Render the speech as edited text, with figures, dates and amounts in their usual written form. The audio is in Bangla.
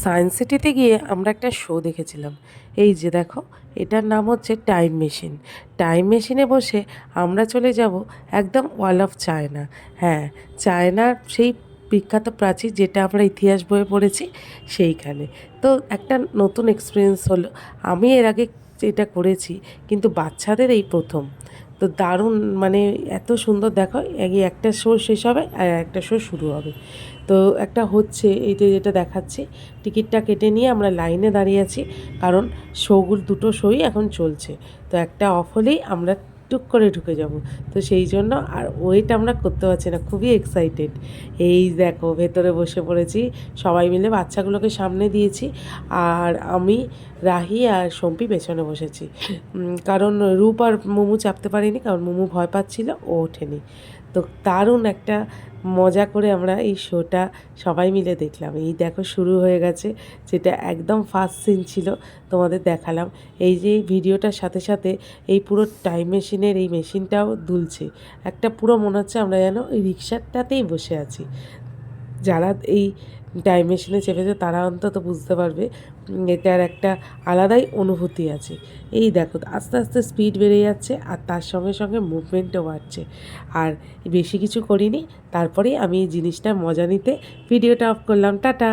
সায়েন্স সিটিতে গিয়ে আমরা একটা শো দেখেছিলাম। এই যে দেখো, এটার নাম হচ্ছে টাইম মেশিন। টাইম মেশিনে বসে আমরা চলে যাব একদম ওয়াল অফ চায়না। হ্যাঁ, চায়নার সেই বিখ্যাত প্রাচীর, যেটা আমরা ইতিহাস বইয়ে পড়েছি, সেইখানে। তো একটা নতুন এক্সপিরিয়েন্স হলো। আমি এর আগে এটা করেছি, কিন্তু বাচ্চাদের এই প্রথম। তো দারুণ, মানে এত সুন্দর। দেখো, এই একটা শো শেষ হবে আর একটা শো শুরু হবে। তো একটা হচ্ছে, এইটা যেটা দেখাচ্ছি, টিকিটটা কেটে নিয়ে আমরা লাইনে দাঁড়িয়ে আছি, কারণ দুটো শোই এখন চলছে। তো একটা অফ হলেই আমরা টুক করে ঢুকে যাব। তো সেই জন্য আর ওয়েট আমরা করতে পারছি না, খুবই এক্সাইটেড। এই দেখো, ভেতরে বসে পড়েছি, সবাই মিলে বাচ্চাগুলোকে সামনে দিয়েছি, আর আমি, রাহি আর সম্পি পেছনে বসেছি। কারণ রূপ আর মোমু চাপতে পারিনি, কারণ মোমু ভয় পাচ্ছিল, ও ওঠেনি। তো দারুণ একটা মজা করে আমরা এই শোটা সবাই মিলে দেখলাম। এই দেখো, শুরু হয়ে গেছে, যেটা একদম ফার্স্ট সিন ছিল, তোমাদের দেখালাম। এই যে ভিডিওটার সাথে সাথে এই পুরো টাইম মেশিনের এই মেশিনটাও দুলছে। একটা পুরো মনে হচ্ছে আমরা যেন ওই রিক্সাটাতেই বসে আছি। যারা এই টাইম মেশিনে চেপেছে তারা অন্তত বুঝতে পারবে, এটার একটা আলাদাই অনুভূতি আছে। এই দেখো, আস্তে আস্তে স্পিড বেড়ে যাচ্ছে, আর তার সঙ্গে সঙ্গে মুভমেন্টও বাড়ছে। আর বেশি কিছু করিনি, তারপরেই আমি এই জিনিসটার মজা নিতে ভিডিওটা অফ করলাম। টাটা।